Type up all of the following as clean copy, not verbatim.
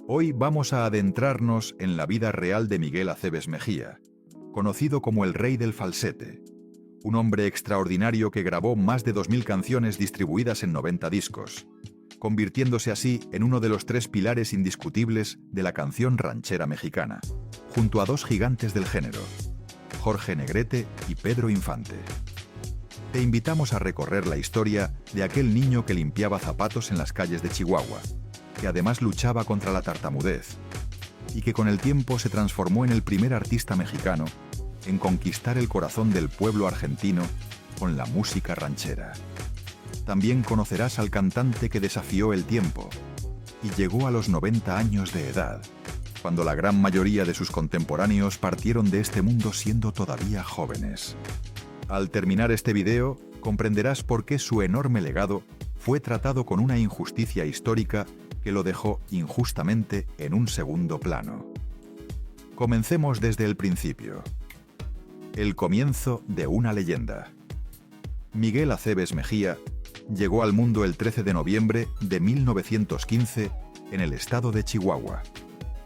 Hoy vamos a adentrarnos en la vida real de Miguel Aceves Mejía, conocido como el Rey del Falsete, un hombre extraordinario que grabó más de 2000 canciones distribuidas en 90 discos, convirtiéndose así en uno de los 3 pilares indiscutibles de la canción ranchera mexicana, junto a 2 gigantes del género, Jorge Negrete y Pedro Infante. Te invitamos a recorrer la historia de aquel niño que limpiaba zapatos en las calles de Chihuahua, que además luchaba contra la tartamudez, y que con el tiempo se transformó en el primer artista mexicano en conquistar el corazón del pueblo argentino con la música ranchera. También conocerás al cantante que desafió el tiempo y llegó a los 90 años de edad, cuando la gran mayoría de sus contemporáneos partieron de este mundo siendo todavía jóvenes. Al terminar este video, comprenderás por qué su enorme legado fue tratado con una injusticia histórica que lo dejó injustamente en un segundo plano. Comencemos desde el principio. El comienzo de una leyenda. Miguel Aceves Mejía llegó al mundo el 13 de noviembre de 1915 en el estado de Chihuahua,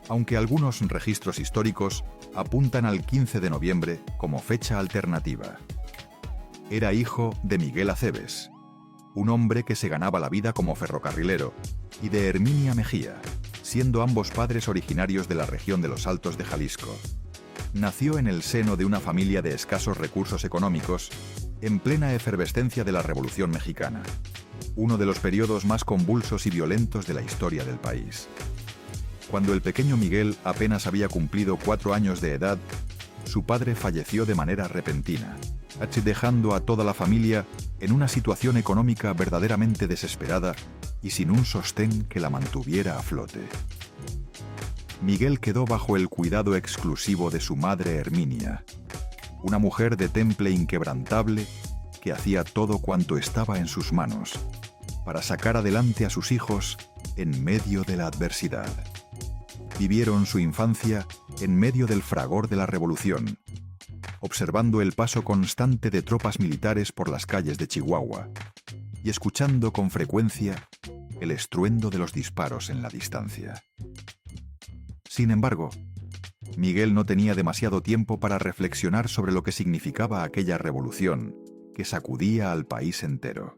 aunque algunos registros históricos apuntan al 15 de noviembre como fecha alternativa. Era hijo de Miguel Aceves, un hombre que se ganaba la vida como ferrocarrilero, y de Herminia Mejía, siendo ambos padres originarios de la región de los Altos de Jalisco. Nació en el seno de una familia de escasos recursos económicos, en plena efervescencia de la Revolución Mexicana, uno de los periodos más convulsos y violentos de la historia del país. Cuando el pequeño Miguel apenas había cumplido 4 años de edad, su padre falleció de manera repentina, dejando a toda la familia en una situación económica verdaderamente desesperada y sin un sostén que la mantuviera a flote. Miguel quedó bajo el cuidado exclusivo de su madre Herminia, una mujer de temple inquebrantable que hacía todo cuanto estaba en sus manos para sacar adelante a sus hijos en medio de la adversidad. Vivieron su infancia en medio del fragor de la Revolución, observando el paso constante de tropas militares por las calles de Chihuahua y escuchando con frecuencia el estruendo de los disparos en la distancia. Sin embargo, Miguel no tenía demasiado tiempo para reflexionar sobre lo que significaba aquella revolución que sacudía al país entero.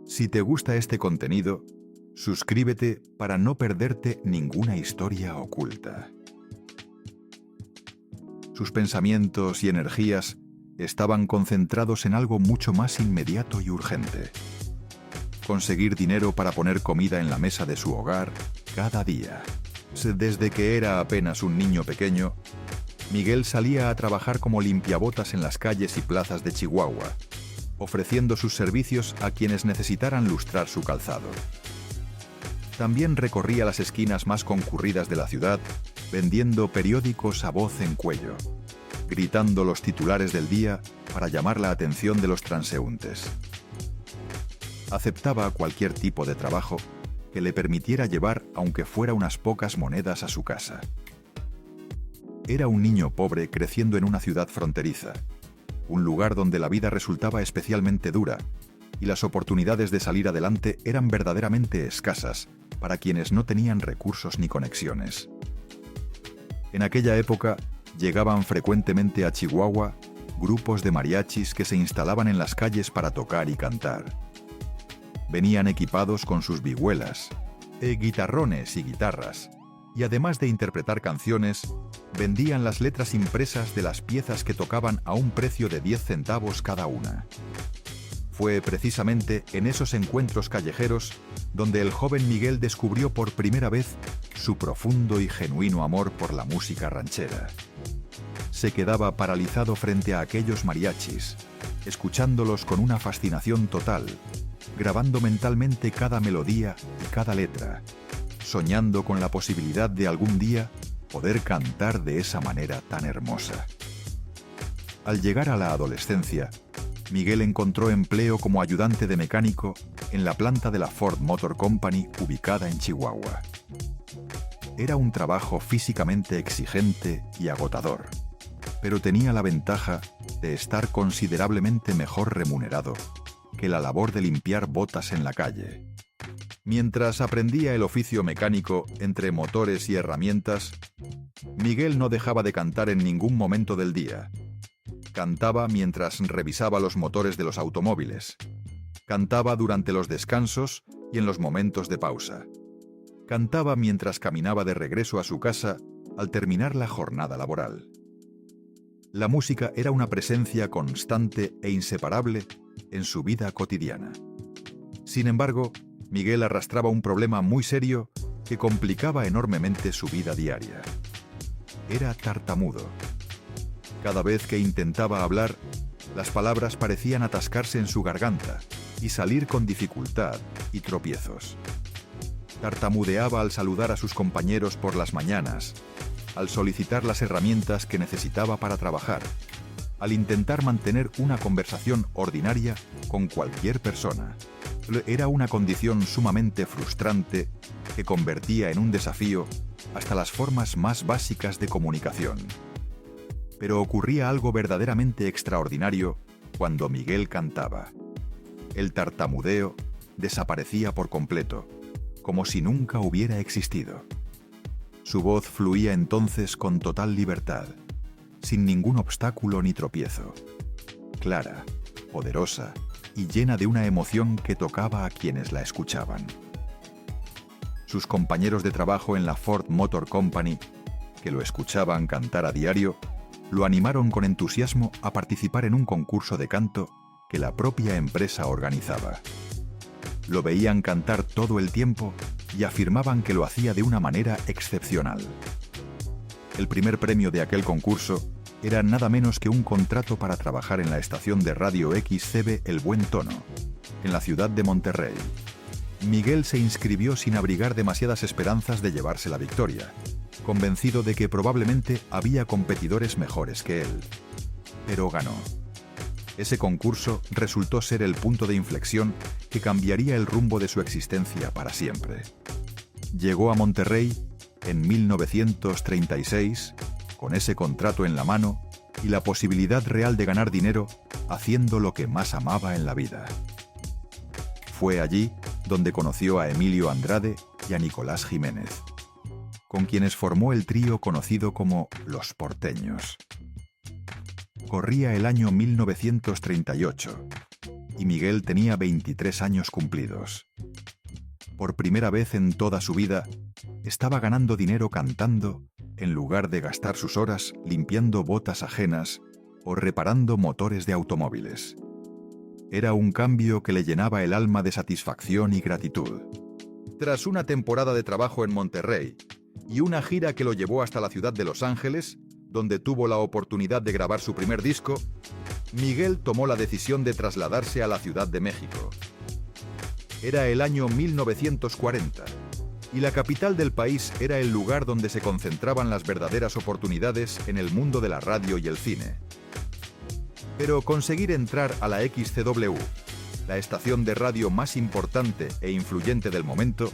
Si te gusta este contenido, suscríbete para no perderte ninguna historia oculta. Sus pensamientos y energías estaban concentrados en algo mucho más inmediato y urgente: conseguir dinero para poner comida en la mesa de su hogar cada día. Desde que era apenas un niño pequeño, Miguel salía a trabajar como limpiabotas en las calles y plazas de Chihuahua, ofreciendo sus servicios a quienes necesitaran lustrar su calzado. También recorría las esquinas más concurridas de la ciudad, vendiendo periódicos a voz en cuello, gritando los titulares del día para llamar la atención de los transeúntes. Aceptaba cualquier tipo de trabajo que le permitiera llevar aunque fuera unas pocas monedas a su casa. Era un niño pobre creciendo en una ciudad fronteriza, un lugar donde la vida resultaba especialmente dura y las oportunidades de salir adelante eran verdaderamente escasas para quienes no tenían recursos ni conexiones. En aquella época llegaban frecuentemente a Chihuahua grupos de mariachis que se instalaban en las calles para tocar y cantar. Venían equipados con sus vihuelas, guitarrones y guitarras, y además de interpretar canciones, vendían las letras impresas de las piezas que tocaban a un precio de 10 centavos cada una. Fue precisamente en esos encuentros callejeros donde el joven Miguel descubrió por primera vez su profundo y genuino amor por la música ranchera. Se quedaba paralizado frente a aquellos mariachis, escuchándolos con una fascinación total, grabando mentalmente cada melodía y cada letra, soñando con la posibilidad de algún día poder cantar de esa manera tan hermosa. Al llegar a la adolescencia, Miguel encontró empleo como ayudante de mecánico en la planta de la Ford Motor Company ubicada en Chihuahua. Era un trabajo físicamente exigente y agotador, pero tenía la ventaja de estar considerablemente mejor remunerado que la labor de limpiar botas en la calle. Mientras aprendía el oficio mecánico entre motores y herramientas, Miguel no dejaba de cantar en ningún momento del día. Cantaba mientras revisaba los motores de los automóviles. Cantaba durante los descansos y en los momentos de pausa. Cantaba mientras caminaba de regreso a su casa al terminar la jornada laboral. La música era una presencia constante e inseparable en su vida cotidiana. Sin embargo, Miguel arrastraba un problema muy serio que complicaba enormemente su vida diaria. Era tartamudo. Cada vez que intentaba hablar, las palabras parecían atascarse en su garganta y salir con dificultad y tropiezos. Tartamudeaba al saludar a sus compañeros por las mañanas, al solicitar las herramientas que necesitaba para trabajar, al intentar mantener una conversación ordinaria con cualquier persona. Era una condición sumamente frustrante que convertía en un desafío hasta las formas más básicas de comunicación. Pero ocurría algo verdaderamente extraordinario cuando Miguel cantaba. El tartamudeo desaparecía por completo, como si nunca hubiera existido. Su voz fluía entonces con total libertad, sin ningún obstáculo ni tropiezo. Clara, poderosa y llena de una emoción que tocaba a quienes la escuchaban. Sus compañeros de trabajo en la Ford Motor Company, que lo escuchaban cantar a diario, lo animaron con entusiasmo a participar en un concurso de canto que la propia empresa organizaba. Lo veían cantar todo el tiempo y afirmaban que lo hacía de una manera excepcional. El primer premio de aquel concurso era nada menos que un contrato para trabajar en la estación de radio XCB El Buen Tono, en la ciudad de Monterrey. Miguel se inscribió sin abrigar demasiadas esperanzas de llevarse la victoria, convencido de que probablemente había competidores mejores que él. Pero ganó. Ese concurso resultó ser el punto de inflexión que cambiaría el rumbo de su existencia para siempre. Llegó a Monterrey en 1936, con ese contrato en la mano y la posibilidad real de ganar dinero haciendo lo que más amaba en la vida. Fue allí donde conoció a Emilio Andrade y a Nicolás Jiménez, con quienes formó el trío conocido como Los Porteños. Corría el año 1938 y Miguel tenía 23 años cumplidos. Por primera vez en toda su vida, estaba ganando dinero cantando en lugar de gastar sus horas limpiando botas ajenas o reparando motores de automóviles. Era un cambio que le llenaba el alma de satisfacción y gratitud. Tras una temporada de trabajo en Monterrey y una gira que lo llevó hasta la ciudad de Los Ángeles, donde tuvo la oportunidad de grabar su primer disco, Miguel tomó la decisión de trasladarse a la Ciudad de México. Era el año 1940, y la capital del país era el lugar donde se concentraban las verdaderas oportunidades en el mundo de la radio y el cine. Pero conseguir entrar a la XCW, la estación de radio más importante e influyente del momento,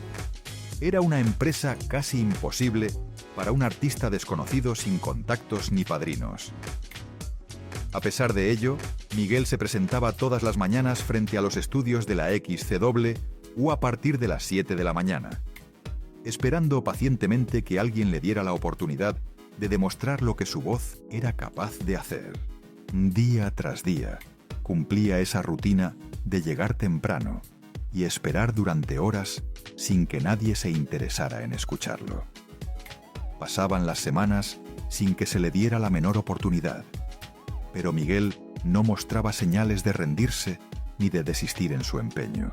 era una empresa casi imposible para un artista desconocido sin contactos ni padrinos. A pesar de ello, Miguel se presentaba todas las mañanas frente a los estudios de la XCW o a partir de las 7 de la mañana, esperando pacientemente que alguien le diera la oportunidad de demostrar lo que su voz era capaz de hacer. Día tras día, cumplía esa rutina de llegar temprano y esperar durante horas sin que nadie se interesara en escucharlo. Pasaban las semanas sin que se le diera la menor oportunidad, pero Miguel no mostraba señales de rendirse ni de desistir en su empeño.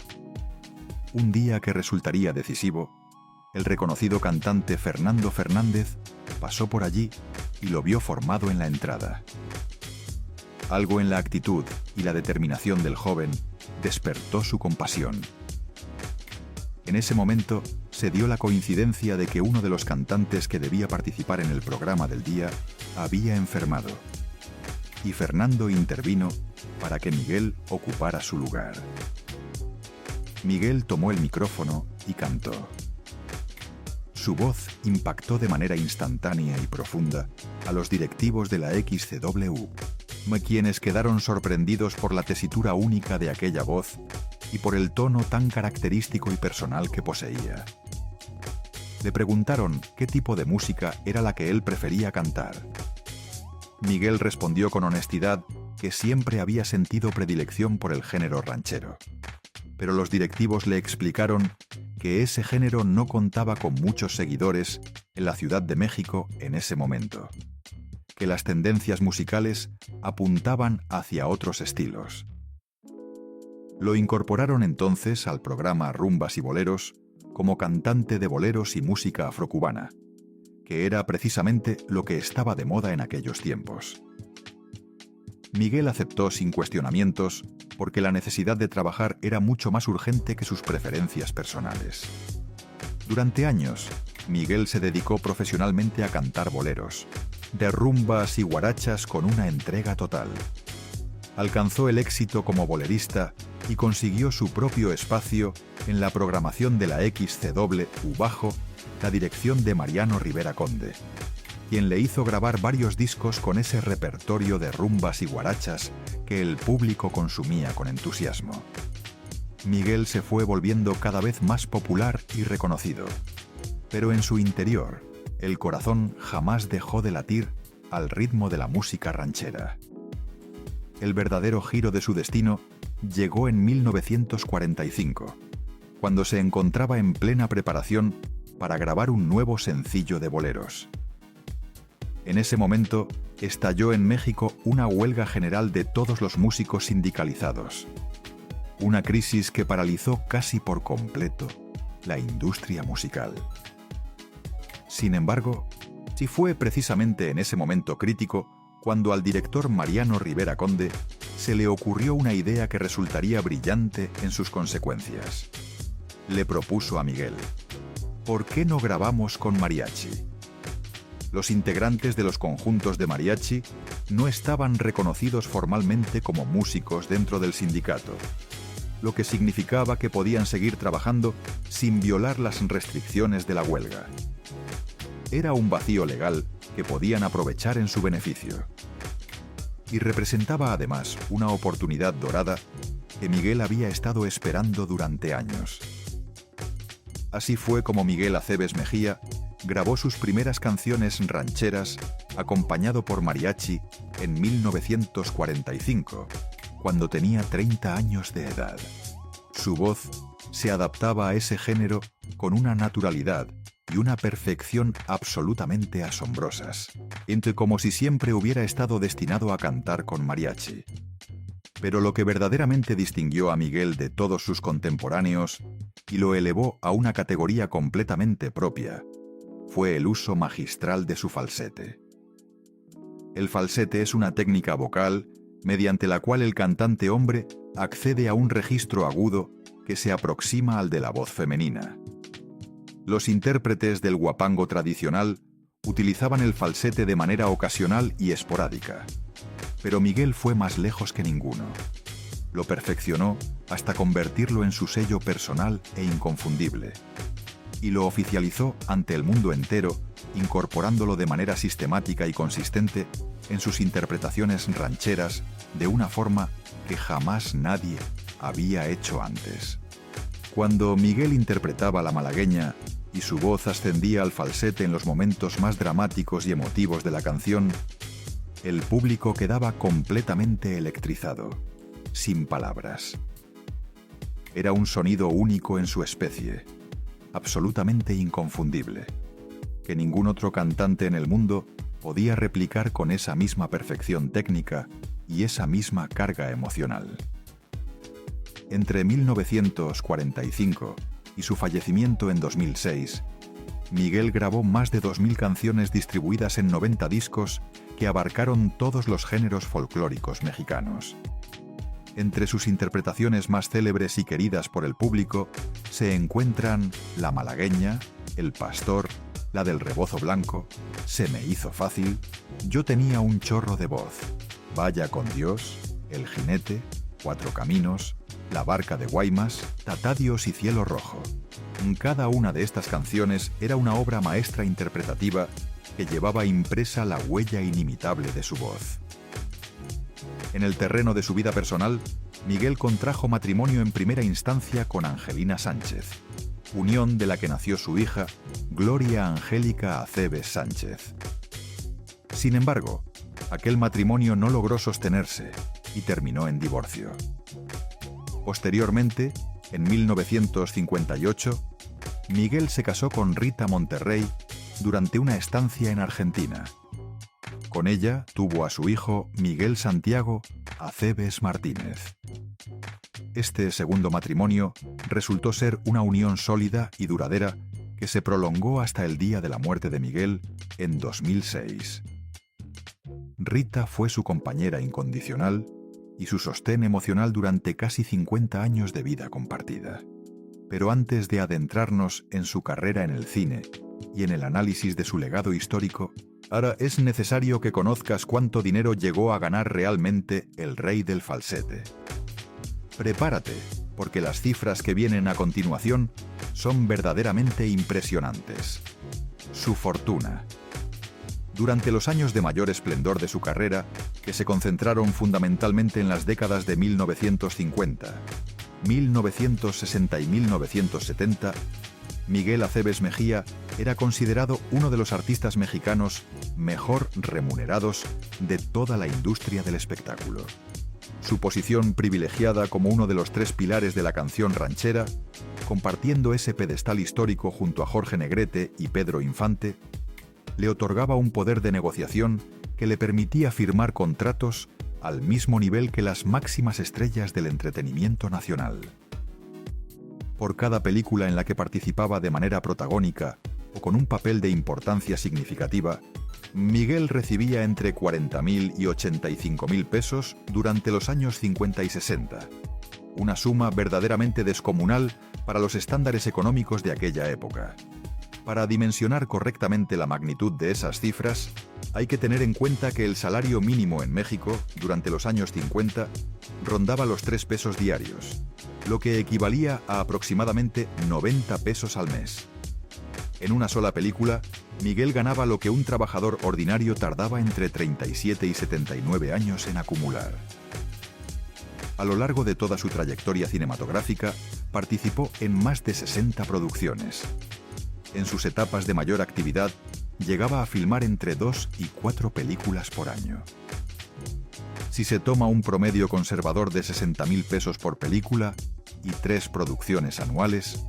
Un día que resultaría decisivo, el reconocido cantante Fernando Fernández pasó por allí y lo vio formado en la entrada. Algo en la actitud y la determinación del joven despertó su compasión. En ese momento se dio la coincidencia de que uno de los cantantes que debía participar en el programa del día había enfermado, y Fernando intervino para que Miguel ocupara su lugar. Miguel tomó el micrófono y cantó. Su voz impactó de manera instantánea y profunda a los directivos de la XCW, quienes quedaron sorprendidos por la tesitura única de aquella voz y por el tono tan característico y personal que poseía. Le preguntaron qué tipo de música era la que él prefería cantar. Miguel respondió con honestidad que siempre había sentido predilección por el género ranchero. Pero los directivos le explicaron que ese género no contaba con muchos seguidores en la Ciudad de México en ese momento, que las tendencias musicales apuntaban hacia otros estilos. Lo incorporaron entonces al programa Rumbas y Boleros como cantante de boleros y música afrocubana, que era precisamente lo que estaba de moda en aquellos tiempos. Miguel aceptó sin cuestionamientos porque la necesidad de trabajar era mucho más urgente que sus preferencias personales. Durante años, Miguel se dedicó profesionalmente a cantar boleros, de rumbas y guarachas con una entrega total. Alcanzó el éxito como bolerista y consiguió su propio espacio en la programación de la XCW bajo la dirección de Mariano Rivera Conde, quien le hizo grabar varios discos con ese repertorio de rumbas y guarachas que el público consumía con entusiasmo. Miguel se fue volviendo cada vez más popular y reconocido, pero en su interior, el corazón jamás dejó de latir al ritmo de la música ranchera. El verdadero giro de su destino llegó en 1945, cuando se encontraba en plena preparación para grabar un nuevo sencillo de boleros. En ese momento, estalló en México una huelga general de todos los músicos sindicalizados. Una crisis que paralizó casi por completo la industria musical. Sin embargo, sí fue precisamente en ese momento crítico cuando al director Mariano Rivera Conde se le ocurrió una idea que resultaría brillante en sus consecuencias. Le propuso a Miguel: ¿por qué no grabamos con mariachi? Los integrantes de los conjuntos de mariachi no estaban reconocidos formalmente como músicos dentro del sindicato, lo que significaba que podían seguir trabajando sin violar las restricciones de la huelga. Era un vacío legal que podían aprovechar en su beneficio. Y representaba además una oportunidad dorada que Miguel había estado esperando durante años. Así fue como Miguel Aceves Mejía grabó sus primeras canciones rancheras acompañado por mariachi en 1945, cuando tenía 30 años de edad. Su voz se adaptaba a ese género con una naturalidad y una perfección absolutamente asombrosas, como si siempre hubiera estado destinado a cantar con mariachi. Pero lo que verdaderamente distinguió a Miguel de todos sus contemporáneos y lo elevó a una categoría completamente propia fue el uso magistral de su falsete. El falsete es una técnica vocal mediante la cual el cantante hombre accede a un registro agudo que se aproxima al de la voz femenina. Los intérpretes del huapango tradicional utilizaban el falsete de manera ocasional y esporádica, pero Miguel fue más lejos que ninguno. Lo perfeccionó hasta convertirlo en su sello personal e inconfundible, y lo oficializó ante el mundo entero, incorporándolo de manera sistemática y consistente en sus interpretaciones rancheras de una forma que jamás nadie había hecho antes. Cuando Miguel interpretaba la malagueña y su voz ascendía al falsete en los momentos más dramáticos y emotivos de la canción, el público quedaba completamente electrizado, sin palabras. Era un sonido único en su especie, absolutamente inconfundible, que ningún otro cantante en el mundo podía replicar con esa misma perfección técnica y esa misma carga emocional. Entre 1945 y su fallecimiento en 2006, Miguel grabó más de 2.000 canciones distribuidas en 90 discos que abarcaron todos los géneros folclóricos mexicanos. Entre sus interpretaciones más célebres y queridas por el público se encuentran La Malagueña, El Pastor, la del Rebozo Blanco, Se me hizo fácil, Yo tenía un chorro de voz, Vaya con Dios, El Jinete, Cuatro Caminos, La Barca de Guaymas, Tatadios y Cielo Rojo. Cada una de estas canciones era una obra maestra interpretativa que llevaba impresa la huella inimitable de su voz. En el terreno de su vida personal, Miguel contrajo matrimonio en primera instancia con Angelina Sánchez, unión de la que nació su hija, Gloria Angélica Aceves Sánchez. Sin embargo, aquel matrimonio no logró sostenerse y terminó en divorcio. Posteriormente, en 1958, Miguel se casó con Rita Monterrey durante una estancia en Argentina. Con ella tuvo a su hijo Miguel Santiago Aceves Martínez. Este segundo matrimonio resultó ser una unión sólida y duradera que se prolongó hasta el día de la muerte de Miguel en 2006. Rita fue su compañera incondicional y su sostén emocional durante casi 50 años de vida compartida. Pero antes de adentrarnos en su carrera en el cine y en el análisis de su legado histórico, ahora es necesario que conozcas cuánto dinero llegó a ganar realmente el rey del falsete. Prepárate, porque las cifras que vienen a continuación son verdaderamente impresionantes. Su fortuna. Durante los años de mayor esplendor de su carrera, que se concentraron fundamentalmente en las décadas de 1950, 1960 y 1970, Miguel Aceves Mejía era considerado uno de los artistas mexicanos mejor remunerados de toda la industria del espectáculo. Su posición privilegiada como uno de los tres pilares de la canción ranchera, compartiendo ese pedestal histórico junto a Jorge Negrete y Pedro Infante, le otorgaba un poder de negociación que le permitía firmar contratos al mismo nivel que las máximas estrellas del entretenimiento nacional. Por cada película en la que participaba de manera protagónica o con un papel de importancia significativa, Miguel recibía entre 40.000 y 85.000 pesos durante los años 50 y 60, una suma verdaderamente descomunal para los estándares económicos de aquella época. Para dimensionar correctamente la magnitud de esas cifras, hay que tener en cuenta que el salario mínimo en México, durante los años 50, rondaba los 3 pesos diarios, lo que equivalía a aproximadamente 90 pesos al mes. En una sola película, Miguel ganaba lo que un trabajador ordinario tardaba entre 37 y 79 años en acumular. A lo largo de toda su trayectoria cinematográfica, participó en más de 60 producciones. En sus etapas de mayor actividad, llegaba a filmar entre 2 y 4 películas por año. Si se toma un promedio conservador de 60.000 pesos por película y 3 producciones anuales,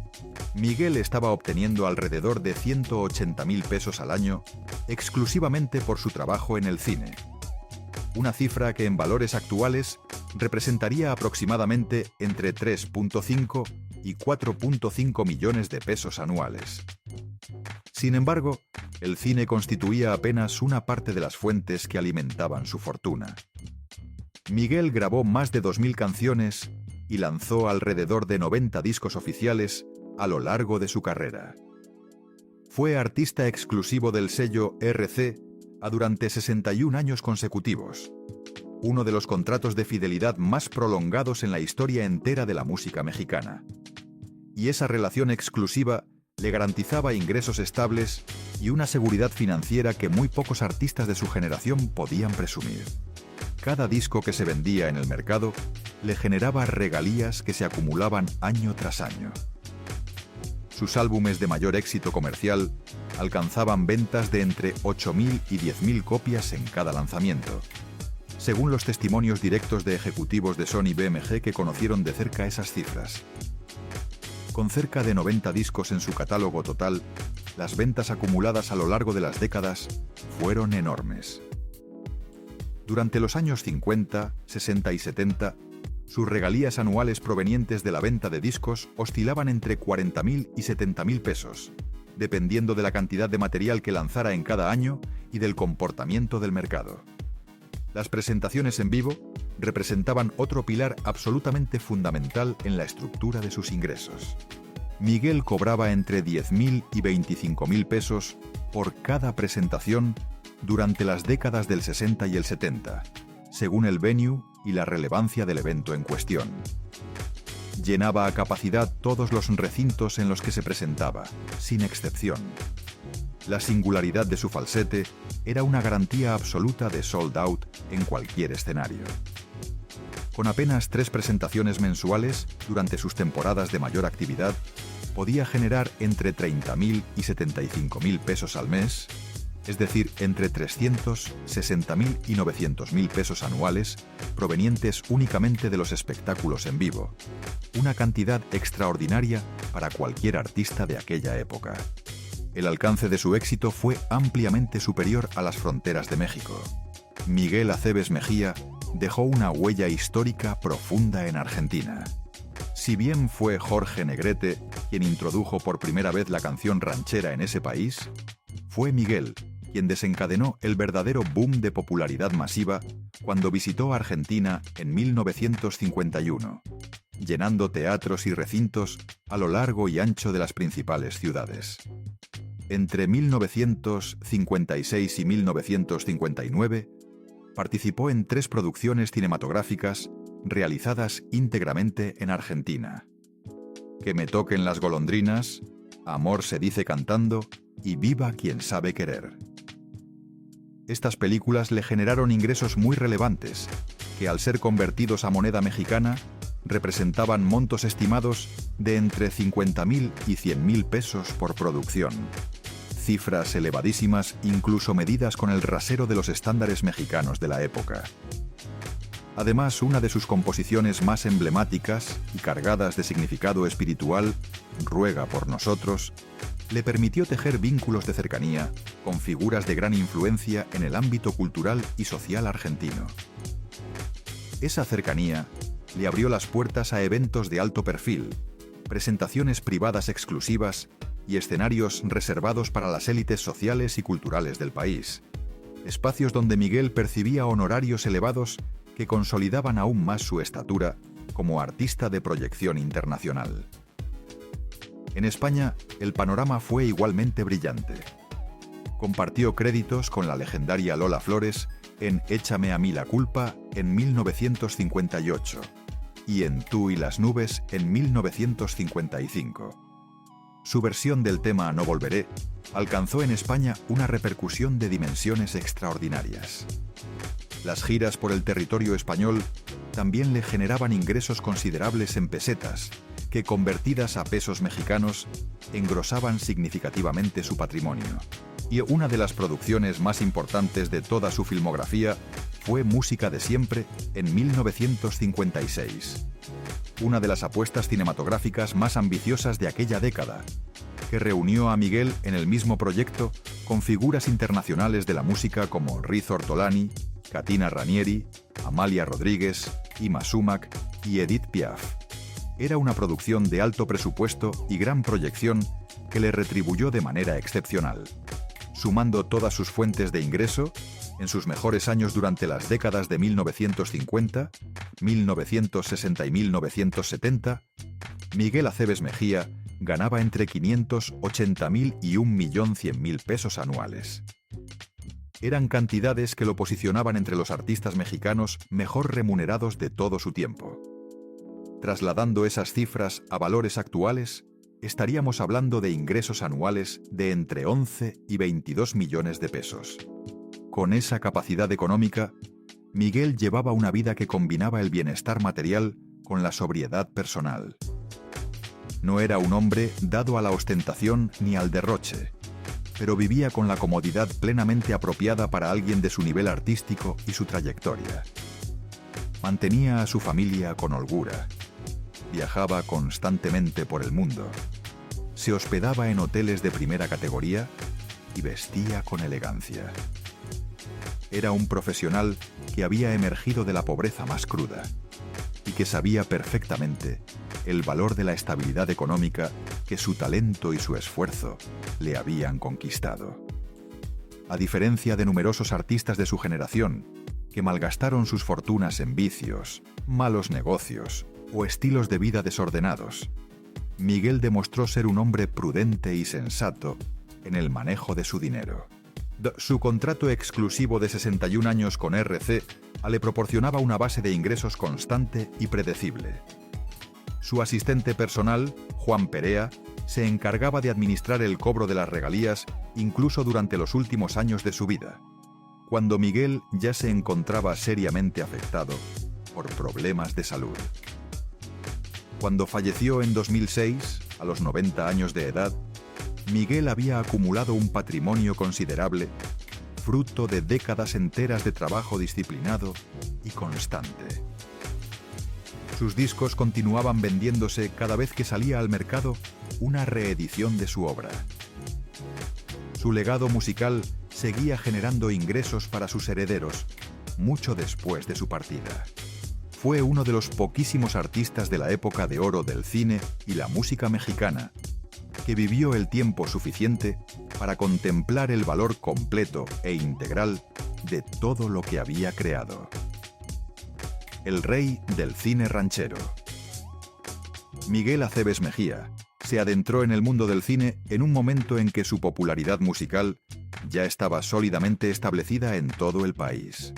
Miguel estaba obteniendo alrededor de 180.000 pesos al año exclusivamente por su trabajo en el cine. Una cifra que en valores actuales representaría aproximadamente entre 3.5 y 4.5 millones de pesos anuales. Sin embargo, el cine constituía apenas una parte de las fuentes que alimentaban su fortuna. Miguel grabó más de 2.000 canciones y lanzó alrededor de 90 discos oficiales a lo largo de su carrera. Fue artista exclusivo del sello RC durante 61 años consecutivos, uno de los contratos de fidelidad más prolongados en la historia entera de la música mexicana. Y esa relación exclusiva le garantizaba ingresos estables y una seguridad financiera que muy pocos artistas de su generación podían presumir. Cada disco que se vendía en el mercado le generaba regalías que se acumulaban año tras año. Sus álbumes de mayor éxito comercial alcanzaban ventas de entre 8.000 y 10.000 copias en cada lanzamiento, según los testimonios directos de ejecutivos de Sony BMG que conocieron de cerca esas cifras. Con cerca de 90 discos en su catálogo total, las ventas acumuladas a lo largo de las décadas fueron enormes. Durante los años 50, 60 y 70, sus regalías anuales provenientes de la venta de discos oscilaban entre 40.000 y 70.000 pesos, dependiendo de la cantidad de material que lanzara en cada año y del comportamiento del mercado. Las presentaciones en vivo representaban otro pilar absolutamente fundamental en la estructura de sus ingresos. Miguel cobraba entre 10.000 y 25.000 pesos por cada presentación durante las décadas del 60 y el 70, según el venue y la relevancia del evento en cuestión. Llenaba a capacidad todos los recintos en los que se presentaba, sin excepción. La singularidad de su falsete era una garantía absoluta de sold out en cualquier escenario. Con apenas 3 presentaciones mensuales durante sus temporadas de mayor actividad, podía generar entre 30.000 y 75.000 pesos al mes, es decir, entre 360.000 y 900.000 pesos anuales, provenientes únicamente de los espectáculos en vivo. Una cantidad extraordinaria para cualquier artista de aquella época. El alcance de su éxito fue ampliamente superior a las fronteras de México. Miguel Aceves Mejía dejó una huella histórica profunda en Argentina. Si bien fue Jorge Negrete quien introdujo por primera vez la canción ranchera en ese país, fue Miguel quien desencadenó el verdadero boom de popularidad masiva cuando visitó Argentina en 1951, llenando teatros y recintos a lo largo y ancho de las principales ciudades. Entre 1956 y 1959, participó en 3 producciones cinematográficas realizadas íntegramente en Argentina: Que me toquen las golondrinas, Amor se dice cantando y Viva quien sabe querer. Estas películas le generaron ingresos muy relevantes, que al ser convertidos a moneda mexicana, representaban montos estimados de entre 50.000 y 100.000 pesos por producción. Cifras elevadísimas, incluso medidas con el rasero de los estándares mexicanos de la época. Además, una de sus composiciones más emblemáticas y cargadas de significado espiritual, Ruega por nosotros, le permitió tejer vínculos de cercanía con figuras de gran influencia en el ámbito cultural y social argentino. Esa cercanía le abrió las puertas a eventos de alto perfil, presentaciones privadas exclusivas y escenarios reservados para las élites sociales y culturales del país, espacios donde Miguel percibía honorarios elevados que consolidaban aún más su estatura como artista de proyección internacional. En España, el panorama fue igualmente brillante. Compartió créditos con la legendaria Lola Flores en Échame a mí la culpa en 1958 y en Tú y las nubes en 1955. Su versión del tema No volveré alcanzó en España una repercusión de dimensiones extraordinarias. Las giras por el territorio español también le generaban ingresos considerables en pesetas, que convertidas a pesos mexicanos, engrosaban significativamente su patrimonio. Y una de las producciones más importantes de toda su filmografía fue Música de siempre en 1956. Una de las apuestas cinematográficas más ambiciosas de aquella década, que reunió a Miguel en el mismo proyecto con figuras internacionales de la música como Riz Ortolani, Katina Ranieri, Amalia Rodríguez, Ima Sumac y Edith Piaf. Era una producción de alto presupuesto y gran proyección que le retribuyó de manera excepcional. Sumando todas sus fuentes de ingreso, en sus mejores años durante las décadas de 1950, 1960 y 1970, Miguel Aceves Mejía ganaba entre 580.000 y 1.100.000 pesos anuales. Eran cantidades que lo posicionaban entre los artistas mexicanos mejor remunerados de todo su tiempo. Trasladando esas cifras a valores actuales, estaríamos hablando de ingresos anuales de entre 11 y 22 millones de pesos. Con esa capacidad económica, Miguel llevaba una vida que combinaba el bienestar material con la sobriedad personal. No era un hombre dado a la ostentación ni al derroche, pero vivía con la comodidad plenamente apropiada para alguien de su nivel artístico y su trayectoria. Mantenía a su familia con holgura. Viajaba constantemente por el mundo. Se hospedaba en hoteles de primera categoría y vestía con elegancia. Era un profesional que había emergido de la pobreza más cruda y que sabía perfectamente el valor de la estabilidad económica que su talento y su esfuerzo le habían conquistado. A diferencia de numerosos artistas de su generación, que malgastaron sus fortunas en vicios, malos negocios o estilos de vida desordenados, Miguel demostró ser un hombre prudente y sensato en el manejo de su dinero. Su contrato exclusivo de 61 años con RCA le proporcionaba una base de ingresos constante y predecible. Su asistente personal, Juan Perea, se encargaba de administrar el cobro de las regalías incluso durante los últimos años de su vida. Cuando Miguel ya se encontraba seriamente afectado, por problemas de salud. Cuando falleció en 2006, a los 90 años de edad, Miguel había acumulado un patrimonio considerable, fruto de décadas enteras de trabajo disciplinado y constante. Sus discos continuaban vendiéndose cada vez que salía al mercado una reedición de su obra. Su legado musical seguía generando ingresos para sus herederos, mucho después de su partida. Fue uno de los poquísimos artistas de la época de oro del cine y la música mexicana, que vivió el tiempo suficiente para contemplar el valor completo e integral de todo lo que había creado. El rey del cine ranchero. Miguel Aceves Mejía se adentró en el mundo del cine en un momento en que su popularidad musical ya estaba sólidamente establecida en todo el país.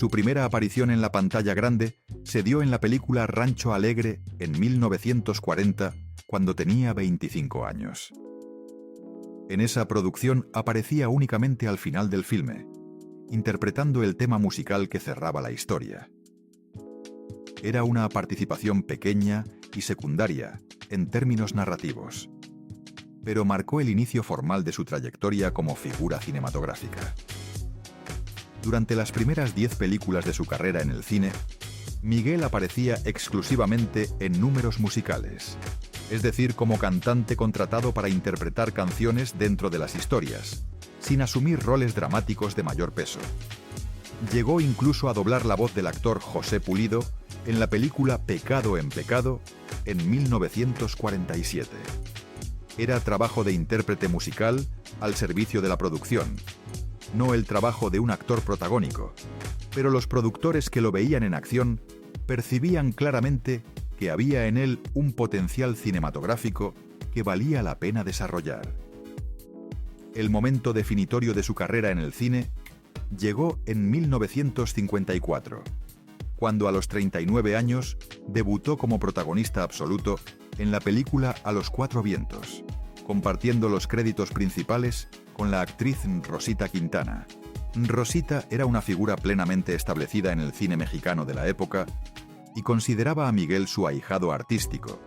Su primera aparición en la pantalla grande se dio en la película Rancho Alegre en 1940, cuando tenía 25 años. En esa producción aparecía únicamente al final del filme, interpretando el tema musical que cerraba la historia. Era una participación pequeña y secundaria en términos narrativos, pero marcó el inicio formal de su trayectoria como figura cinematográfica. Durante las primeras 10 películas de su carrera en el cine, Miguel aparecía exclusivamente en números musicales, es decir, como cantante contratado para interpretar canciones dentro de las historias, sin asumir roles dramáticos de mayor peso. Llegó incluso a doblar la voz del actor José Pulido en la película Pecado en Pecado en 1947. Era trabajo de intérprete musical al servicio de la producción, no el trabajo de un actor protagónico, pero los productores que lo veían en acción percibían claramente que había en él un potencial cinematográfico que valía la pena desarrollar. El momento definitorio de su carrera en el cine llegó en 1954, cuando a los 39 años debutó como protagonista absoluto en la película A los Cuatro Vientos, compartiendo los créditos principales con la actriz Rosita Quintana. Rosita era una figura plenamente establecida en el cine mexicano de la época y consideraba a Miguel su ahijado artístico,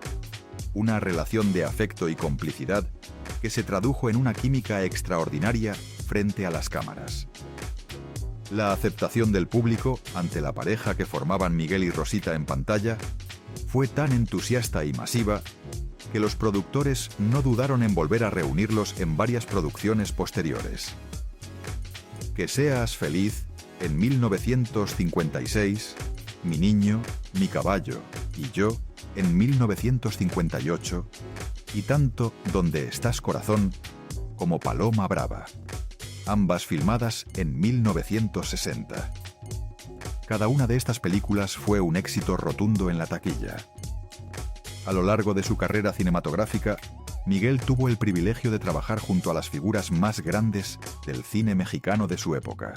una relación de afecto y complicidad que se tradujo en una química extraordinaria frente a las cámaras. La aceptación del público ante la pareja que formaban Miguel y Rosita en pantalla fue tan entusiasta y masiva que los productores no dudaron en volver a reunirlos en varias producciones posteriores. Que seas feliz en 1956, Mi niño, mi caballo y yo en 1958 y tanto Donde estás corazón como Paloma Brava, ambas filmadas en 1960. Cada una de estas películas fue un éxito rotundo en la taquilla. A lo largo de su carrera cinematográfica, Miguel tuvo el privilegio de trabajar junto a las figuras más grandes del cine mexicano de su época.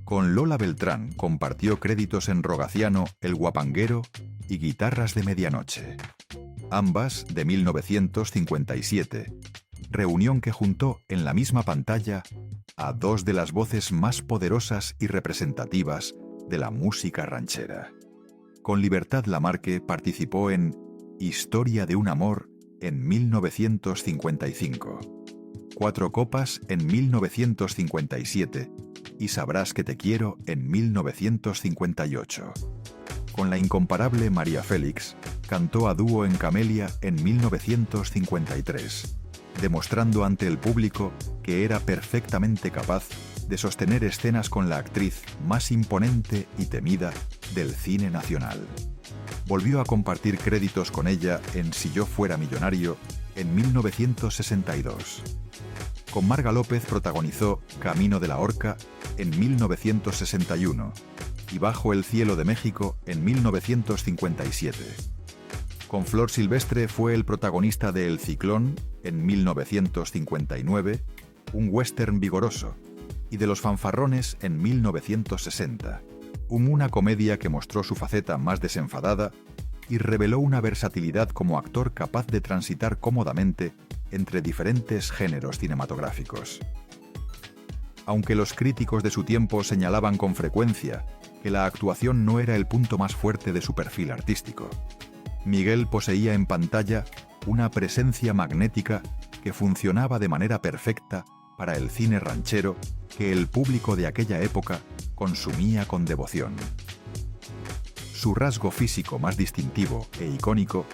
Con Lola Beltrán compartió créditos en Rogaciano, El Guapanguero y Guitarras de Medianoche, ambas de 1957, reunión que juntó en la misma pantalla a dos de las voces más poderosas y representativas de la música ranchera. Con Libertad Lamarque participó en Historia de un amor en 1955, Cuatro copas en 1957 y Sabrás que te quiero en 1958. Con la incomparable María Félix, cantó a dúo en Camelia en 1953, demostrando ante el público que era perfectamente capaz de sostener escenas con la actriz más imponente y temida del cine nacional. Volvió a compartir créditos con ella en Si yo fuera millonario en 1962. Con Marga López protagonizó Camino de la Horca en 1961 y Bajo el cielo de México en 1957. Con Flor Silvestre fue el protagonista de El Ciclón en 1959, un western vigoroso, y de Los Fanfarrones en 1960. Una comedia que mostró su faceta más desenfadada y reveló una versatilidad como actor capaz de transitar cómodamente entre diferentes géneros cinematográficos. Aunque los críticos de su tiempo señalaban con frecuencia que la actuación no era el punto más fuerte de su perfil artístico. Miguel poseía en pantalla una presencia magnética que funcionaba de manera perfecta para el cine ranchero que el público de aquella época consumía con devoción. Su rasgo físico más distintivo e icónico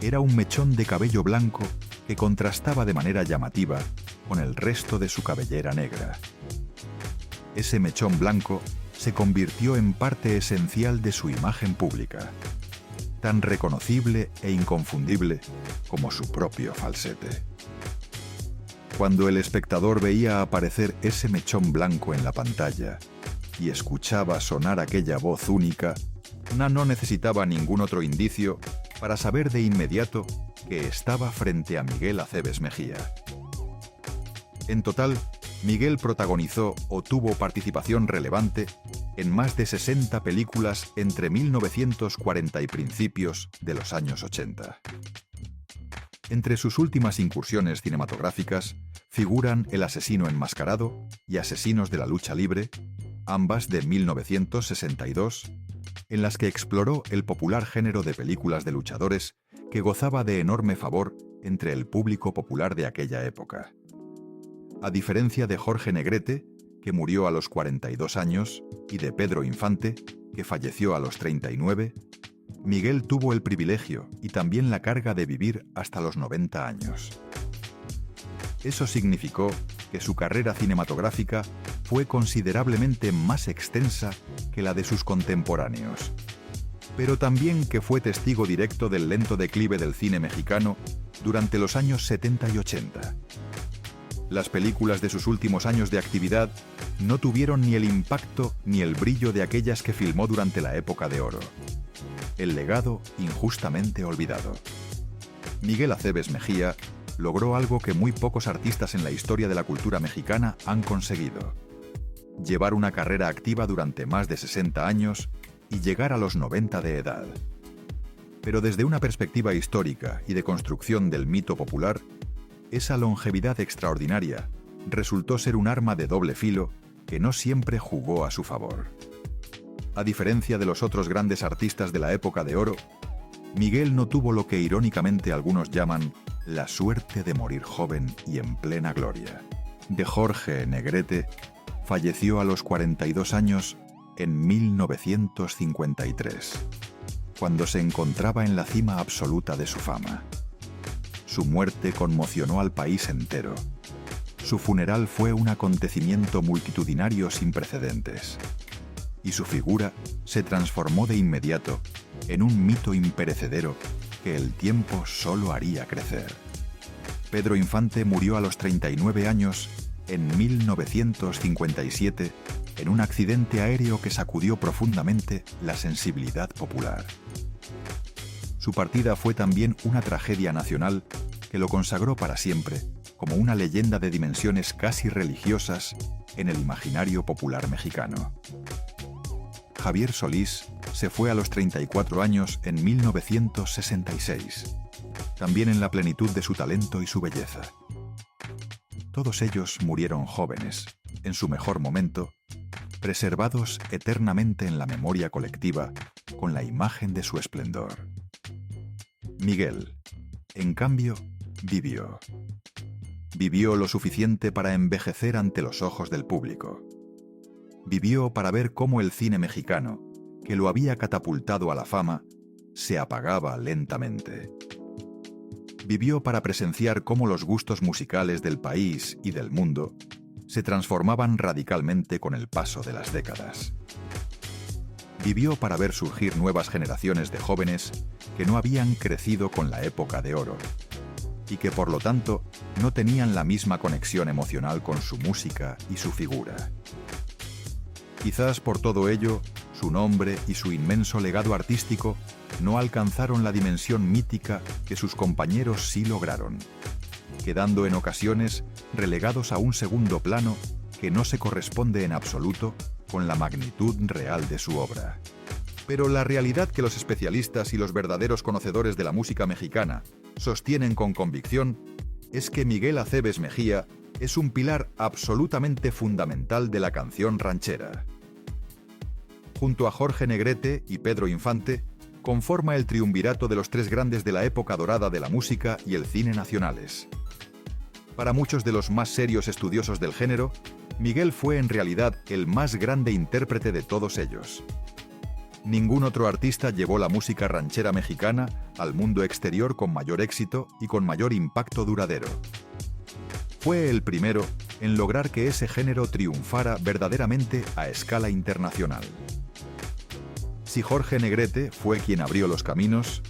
era un mechón de cabello blanco que contrastaba de manera llamativa con el resto de su cabellera negra. Ese mechón blanco se convirtió en parte esencial de su imagen pública, tan reconocible e inconfundible como su propio falsete. Cuando el espectador veía aparecer ese mechón blanco en la pantalla y escuchaba sonar aquella voz única, no necesitaba ningún otro indicio para saber de inmediato que estaba frente a Miguel Aceves Mejía. En total, Miguel protagonizó o tuvo participación relevante en más de 60 películas entre 1940 y principios de los años 80. Entre sus últimas incursiones cinematográficas figuran El asesino enmascarado y Asesinos de la lucha libre, ambas de 1962, en las que exploró el popular género de películas de luchadores que gozaba de enorme favor entre el público popular de aquella época. A diferencia de Jorge Negrete, que murió a los 42 años, y de Pedro Infante, que falleció a los 39, Miguel tuvo el privilegio y también la carga de vivir hasta los 90 años. Eso significó que su carrera cinematográfica fue considerablemente más extensa que la de sus contemporáneos, pero también que fue testigo directo del lento declive del cine mexicano durante los años 70 y 80. Las películas de sus últimos años de actividad no tuvieron ni el impacto ni el brillo de aquellas que filmó durante la época de oro. El legado injustamente olvidado. Miguel Aceves Mejía logró algo que muy pocos artistas en la historia de la cultura mexicana han conseguido: llevar una carrera activa durante más de 60 años y llegar a los 90 de edad. Pero desde una perspectiva histórica y de construcción del mito popular, esa longevidad extraordinaria resultó ser un arma de doble filo que no siempre jugó a su favor. A diferencia de los otros grandes artistas de la época de oro, Miguel no tuvo lo que irónicamente algunos llaman la suerte de morir joven y en plena gloria. De Jorge Negrete falleció a los 42 años en 1953, cuando se encontraba en la cima absoluta de su fama. Su muerte conmocionó al país entero. Su funeral fue un acontecimiento multitudinario sin precedentes, y su figura se transformó de inmediato en un mito imperecedero que el tiempo solo haría crecer. Pedro Infante murió a los 39 años en 1957 en un accidente aéreo que sacudió profundamente la sensibilidad popular. Su partida fue también una tragedia nacional que lo consagró para siempre como una leyenda de dimensiones casi religiosas en el imaginario popular mexicano. Javier Solís se fue a los 34 años en 1966, también en la plenitud de su talento y su belleza. Todos ellos murieron jóvenes, en su mejor momento, preservados eternamente en la memoria colectiva con la imagen de su esplendor. Miguel, en cambio, vivió. Vivió lo suficiente para envejecer ante los ojos del público. Vivió para ver cómo el cine mexicano, que lo había catapultado a la fama, se apagaba lentamente. Vivió para presenciar cómo los gustos musicales del país y del mundo se transformaban radicalmente con el paso de las décadas. Vivió para ver surgir nuevas generaciones de jóvenes que no habían crecido con la época de oro y que por lo tanto no tenían la misma conexión emocional con su música y su figura. Quizás por todo ello, su nombre y su inmenso legado artístico no alcanzaron la dimensión mítica que sus compañeros sí lograron, quedando en ocasiones relegados a un segundo plano que no se corresponde en absoluto con la magnitud real de su obra. Pero la realidad que los especialistas y los verdaderos conocedores de la música mexicana sostienen con convicción es que Miguel Aceves Mejía es un pilar absolutamente fundamental de la canción ranchera. junto a Jorge Negrete y Pedro Infante, conforma el triunvirato de los tres grandes de la época dorada de la música y el cine nacionales. Para muchos de los más serios estudiosos del género, Miguel fue en realidad el más grande intérprete de todos ellos. Ningún otro artista llevó la música ranchera mexicana al mundo exterior con mayor éxito y con mayor impacto duradero. Fue el primero en lograr que ese género triunfara verdaderamente a escala internacional. Si Jorge Negrete fue quien abrió los caminos,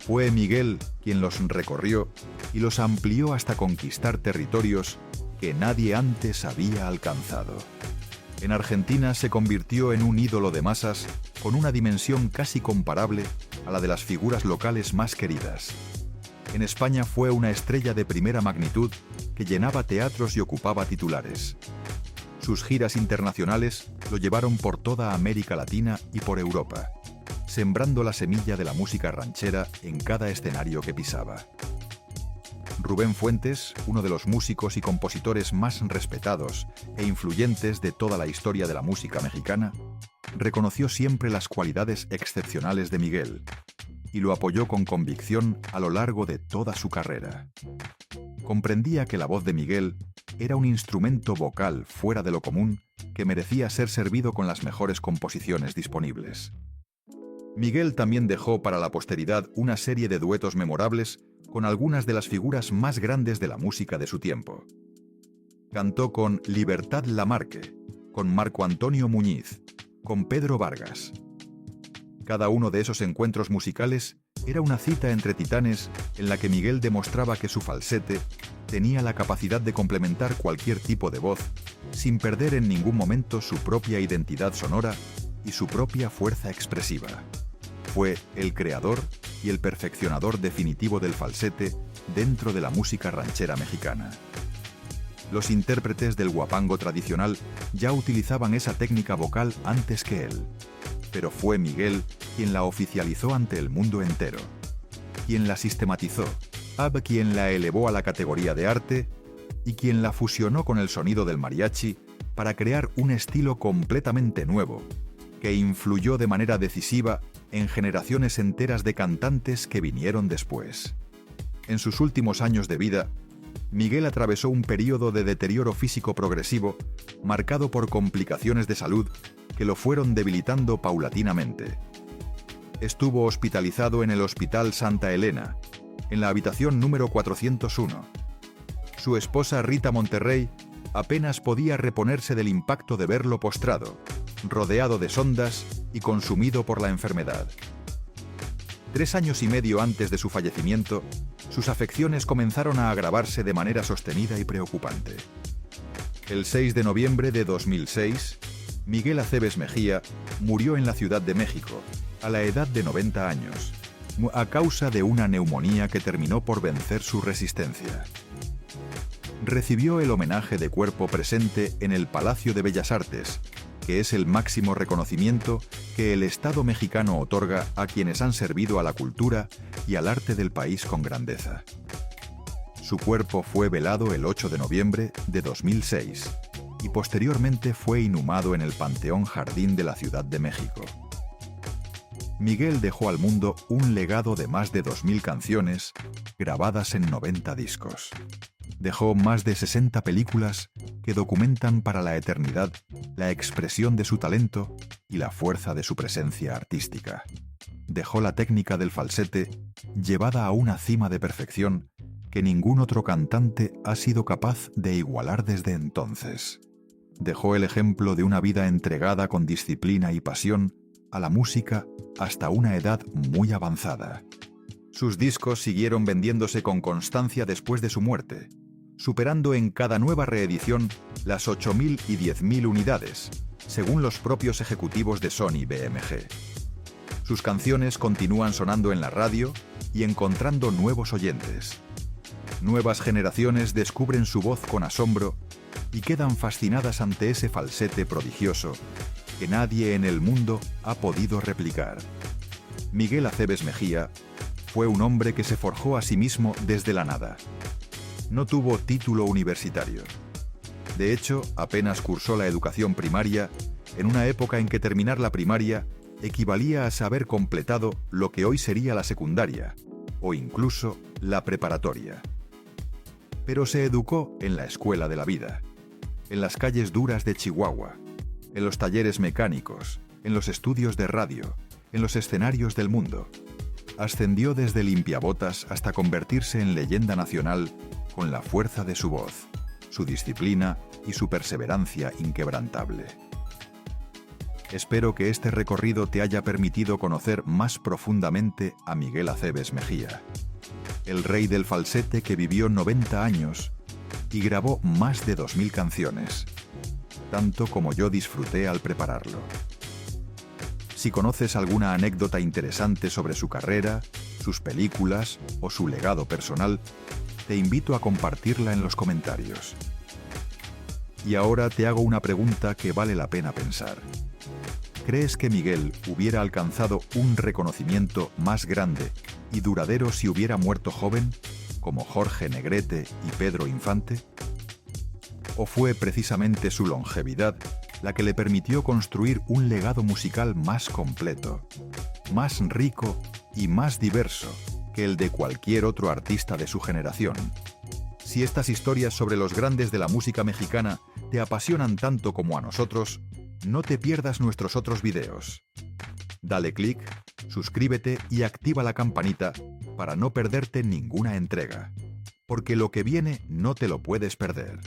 fue Miguel quien los recorrió y los amplió hasta conquistar territorios que nadie antes había alcanzado. En Argentina se convirtió en un ídolo de masas con una dimensión casi comparable a la de las figuras locales más queridas. En España fue una estrella de primera magnitud que llenaba teatros y ocupaba titulares. Sus giras internacionales lo llevaron por toda América Latina y por Europa, sembrando la semilla de la música ranchera en cada escenario que pisaba. Rubén Fuentes, uno de los músicos y compositores más respetados e influyentes de toda la historia de la música mexicana, reconoció siempre las cualidades excepcionales de Miguel y lo apoyó con convicción a lo largo de toda su carrera. Comprendía que la voz de Miguel era un instrumento vocal fuera de lo común que merecía ser servido con las mejores composiciones disponibles. Miguel también dejó para la posteridad una serie de duetos memorables con algunas de las figuras más grandes de la música de su tiempo. Cantó con Libertad Lamarque, con Marco Antonio Muñiz, con Pedro Vargas. Cada uno de esos encuentros musicales era una cita entre titanes en la que Miguel demostraba que su falsete tenía la capacidad de complementar cualquier tipo de voz, sin perder en ningún momento su propia identidad sonora y su propia fuerza expresiva. Fue el creador y el perfeccionador definitivo del falsete dentro de la música ranchera mexicana. Los intérpretes del guapango tradicional ya utilizaban esa técnica vocal antes que él, pero fue Miguel quien la oficializó ante el mundo entero, quien la sistematizó, quien la elevó a la categoría de arte y quien la fusionó con el sonido del mariachi para crear un estilo completamente nuevo, que influyó de manera decisiva en generaciones enteras de cantantes que vinieron después. En sus últimos años de vida, Miguel atravesó un período de deterioro físico progresivo marcado por complicaciones de salud que lo fueron debilitando paulatinamente. Estuvo hospitalizado en el Hospital Santa Elena, en la habitación número 401. Su esposa Rita Monterrey apenas podía reponerse del impacto de verlo postrado, rodeado de sondas y consumido por la enfermedad. 3 años y medio antes de su fallecimiento, sus afecciones comenzaron a agravarse de manera sostenida y preocupante. El 6 de noviembre de 2006, Miguel Aceves Mejía murió en la Ciudad de México, a la edad de 90 años, a causa de una neumonía que terminó por vencer su resistencia. Recibió el homenaje de cuerpo presente en el Palacio de Bellas Artes, que es el máximo reconocimiento que el Estado mexicano otorga a quienes han servido a la cultura y al arte del país con grandeza. Su cuerpo fue velado el 8 de noviembre de 2006 y posteriormente fue inhumado en el Panteón Jardín de la Ciudad de México. Miguel dejó al mundo un legado de más de 2000 canciones grabadas en 90 discos. Dejó más de 60 películas que documentan para la eternidad la expresión de su talento y la fuerza de su presencia artística. Dejó la técnica del falsete llevada a una cima de perfección que ningún otro cantante ha sido capaz de igualar desde entonces. Dejó el ejemplo de una vida entregada con disciplina y pasión a la música hasta una edad muy avanzada. Sus discos siguieron vendiéndose con constancia después de su muerte, superando en cada nueva reedición las 8.000 y 10.000 unidades, según los propios ejecutivos de Sony BMG. Sus canciones continúan sonando en la radio y encontrando nuevos oyentes. Nuevas generaciones descubren su voz con asombro y quedan fascinadas ante ese falsete prodigioso que nadie en el mundo ha podido replicar. Miguel Aceves Mejía fue un hombre que se forjó a sí mismo desde la nada. No tuvo título universitario. De hecho, apenas cursó la educación primaria en una época en que terminar la primaria equivalía a saber completado lo que hoy sería la secundaria, o incluso la preparatoria. Pero se educó en la escuela de la vida, en las calles duras de Chihuahua, en los talleres mecánicos, en los estudios de radio, en los escenarios del mundo. Ascendió desde limpiabotas hasta convertirse en leyenda nacional con la fuerza de su voz, su disciplina y su perseverancia inquebrantable. Espero que este recorrido te haya permitido conocer más profundamente a Miguel Aceves Mejía, el rey del falsete que vivió 90 años y grabó más de 2000 canciones, tanto como yo disfruté al prepararlo. Si conoces alguna anécdota interesante sobre su carrera, sus películas o su legado personal, te invito a compartirla en los comentarios. Y ahora te hago una pregunta que vale la pena pensar. ¿Crees que Miguel hubiera alcanzado un reconocimiento más grande y duradero si hubiera muerto joven, como Jorge Negrete y Pedro Infante? ¿O fue precisamente su longevidad la que le permitió construir un legado musical más completo, más rico y más diverso que el de cualquier otro artista de su generación? Si estas historias sobre los grandes de la música mexicana te apasionan tanto como a nosotros, no te pierdas nuestros otros videos. Dale clic, suscríbete y activa la campanita para no perderte ninguna entrega, porque lo que viene no te lo puedes perder.